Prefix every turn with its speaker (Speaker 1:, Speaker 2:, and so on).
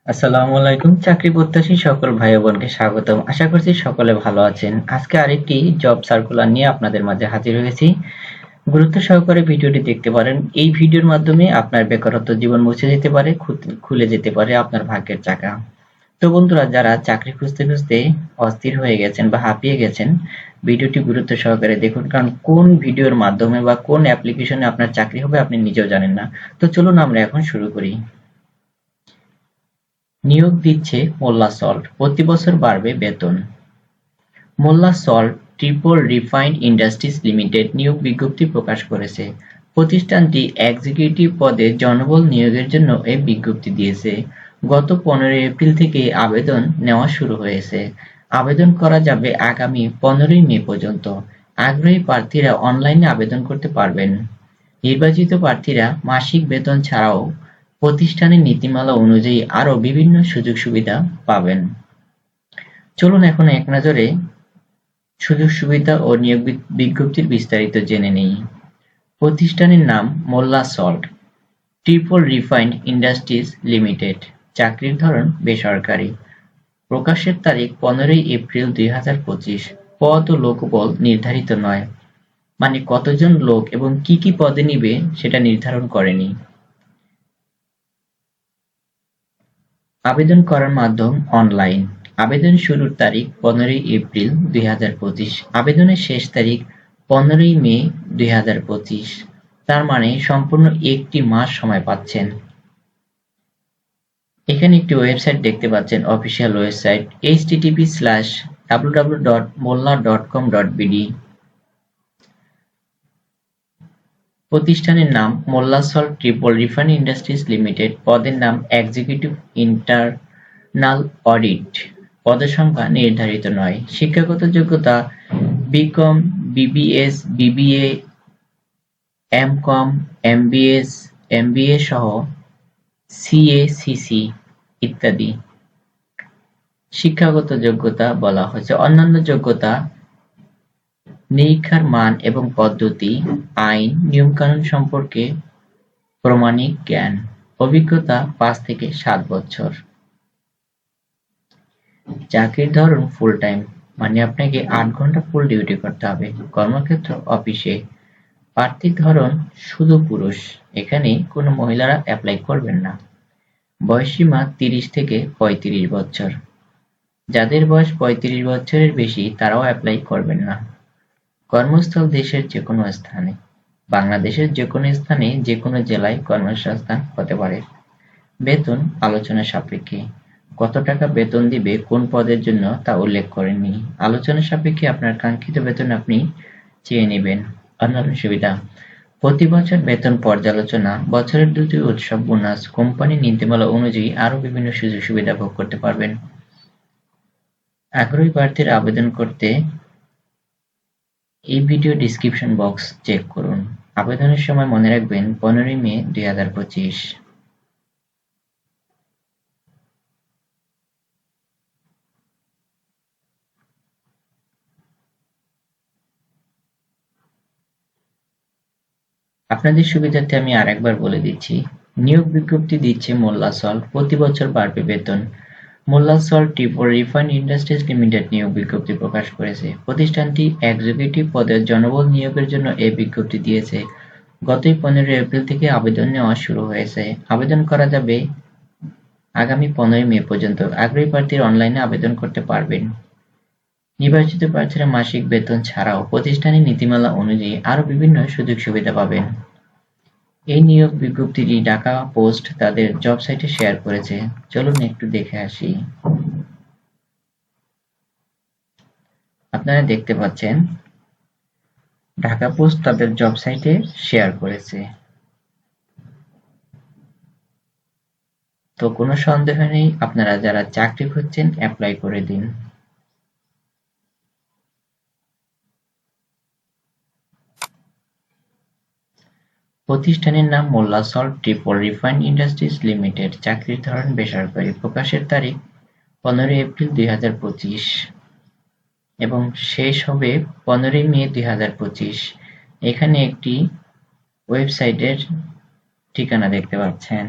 Speaker 1: আসসালামু আলাইকুম। চাকরি প্রত্যাশী সকল ভাই ও বোনকে স্বাগতম। আশা করছি সকলে ভালো আছেন। আজকে আরেকটি জব সার্কুলার নিয়ে আপনাদের মাঝে হাজির হয়েছি। গুরুত্ব সহকারে ভিডিওটি দেখতে পারেন। এই ভিডিওর মাধ্যমে আপনার বেকারত্ব জীবন মুছে যেতে পারে, খুলে যেতে পারে আপনার ভাগ্যের চাকা। তো বন্ধুরা, যারা চাকরি খুঁজতে খুঁজতে অস্থির হয়ে গেছেন বা হাঁপিয়ে গেছেন, ভিডিওটি গুরুত্ব সহকারে দেখুন, কারণ কোন ভিডিওর মাধ্যমে বা কোন অ্যাপ্লিকেশনে আপনার চাকরি হবে আপনি নিজেও জানেন না। তো চলুন আমরা এখন শুরু করি। নিয়োগ দিচ্ছে মোল্লা সল্ট, প্রতি বছর বাড়বে বেতন। Molla salt triple refined industries limited নিয়োগ বিজ্ঞপ্তি প্রকাশ করেছে। প্রতিষ্ঠানটি এক্সিকিউটিভ পদে জনবল নিয়োগের জন্য এই বিজ্ঞপ্তি দিয়েছে। গত 15 এপ্রিল থেকে আবেদন নেওয়া শুরু হয়েছে। আবেদন করা যাবে আগামী 15 মে পর্যন্ত। আগ্রহী প্রার্থীরা অনলাইনে আবেদন করতে পারবেন। নির্বাচিত প্রার্থীরা মাসিক বেতন ছাড়াও প্রতিষ্ঠানের নীতিমালা অনুযায়ী আরও বিভিন্ন সুযোগ-সুবিধা পাবেন। চলুন এখন একনজরে সুযোগ-সুবিধা ও নিয়োগ বিজ্ঞপ্তির বিস্তারিত জেনে নেই। প্রতিষ্ঠানের নাম Molla salt triple refined industries limited. চাকরির ধরন বেসরকারি। প্রকাশের তারিখ 15 এপ্রিল 2025। পদ ও লোকবল নির্ধারিত নয়, মানে কতজন লোক এবং কি কি পদে নিবে সেটা নির্ধারণ করেনি। আবেদন করার মাধ্যম অনলাইন। আবেদন শুরুর তারিখ 15 এপ্রিল 2025। আবেদনের শেষ তারিখ 15 মে 2025। তার মানে সম্পূর্ণ একটি মাস সময় পাচ্ছেন। এখানে একটি ওয়েবসাইট দেখতে পাচ্ছেন, অফিসিয়াল ওয়েবসাইট http://www.molla.com.bd। প্রতিষ্ঠানের নাম Molla salt triple refined industries limited. পদের নাম এক্সিকিউটিভ ইন্টারনাল অডিট। পদের সংখ্যা নির্ধারিত নয়। শিক্ষাগত যোগ্যতা BCom, BBS, BBA, MCom, MBA সহ সিএ, ইত্যাদি। শিক্ষাগত যোগ্যতা বলা হয়েছে। অন্যান্য যোগ্যতা নিরীক্ষার মান এবং পদ্ধতি, আইন নিয়মকানুন সম্পর্কে প্রামাণিক জ্ঞান, অভিজ্ঞতা 5 থেকে 7 বছর। চাকরির ধরন ফুল টাইম, মানে আপনাকে 8 ঘন্টা ফুল ডিউটি করতে হবে। কর্মক্ষেত্র অফিসে। প্রার্থীর ধরন শুধু পুরুষ, এখানে কোনো মহিলারা অ্যাপ্লাই করবেন না। বয়সসীমা 30 থেকে 35 বছর। যাদের বয়স 35 বছরের বেশি তারাও অ্যাপ্লাই করবেন না। কর্মস্থল দেশের যেকোনো স্থানে। বাংলাদেশের যেকোনো স্থানে যেকোনো জেলায় কর্মসংস্থান হতে পারে। বেতন আলোচনা সাপেক্ষে। কত টাকা বেতন দিবে কোন পদের জন্য তা উল্লেখ করেননি। আলোচনা সাপেক্ষে আপনার কাঙ্ক্ষিত বেতন আপনি চেয়ে নেবেন। অন্যান্য সুবিধা: প্রতি বছর বেতন পর্যালোচনা, বছরের 2টি উৎসব, বোনাস, কোম্পানির নীতিমালা অনুযায়ী আরও বিভিন্ন সুযোগ সুবিধা ভোগ করতে পারবেন। আগ্রহী প্রার্থীরা আবেদন করতে এই ভিডিও ডিসক্রিপশন বক্স চেক করুন। আবেদনের সময় মনে রাখবেন 15 মে 2025। আপনাদের সুবিধার্থে আমি আরেকবার বলে দিচ্ছি। নিয়োগ বিজ্ঞপ্তি দিচ্ছে মোল্লা সল্ট, প্রতি বছর বাড়বে বেতন। Molla salt triple refined industries limited নিয়োগ বিজ্ঞপ্তি প্রকাশ করেছে। প্রতিষ্ঠানটি এক্সিকিউটিভ পদে জনবল নিয়োগের জন্য এই বিজ্ঞপ্তি দিয়েছে। গতই 15 এপ্রিল থেকে আবেদন নেওয়া শুরু হয়েছে। আবেদন করা যাবে আগামী 15 মে পর্যন্ত। আগ্রহী প্রার্থীরা অনলাইনে আবেদন করতে পারবেন। নির্বাচিত প্রার্থীরা মাসিক বেতন ছাড়াও প্রতিষ্ঠানের নীতিমালা অনুযায়ী আরও বিভিন্ন সুযোগ সুবিধা পাবেন। এই নিয়োগ বিজ্ঞপ্তিটি ঢাকা পোস্ট তাদের জব সাইটে শেয়ার করেছে। চলুন একটু দেখে আসি। আপনারা দেখতে পাচ্ছেন ঢাকা পোস্ট তাদের জব সাইটে শেয়ার করেছে। তো কোনো সন্দেহ নেই, আপনারা যারা চাকরি খুঁজছেন অ্যাপ্লাই করে দিন। প্রতিষ্ঠানের নাম Molla salt triple refined industries limited. চাকরির ধরন বেসরকারি। প্রকাশের তারিখ 15 এপ্রিল 2025 এবং শেষ হবে 15 মে 2025। এখানে একটি ওয়েবসাইটের ঠিকানা দেখতে পাচ্ছেন।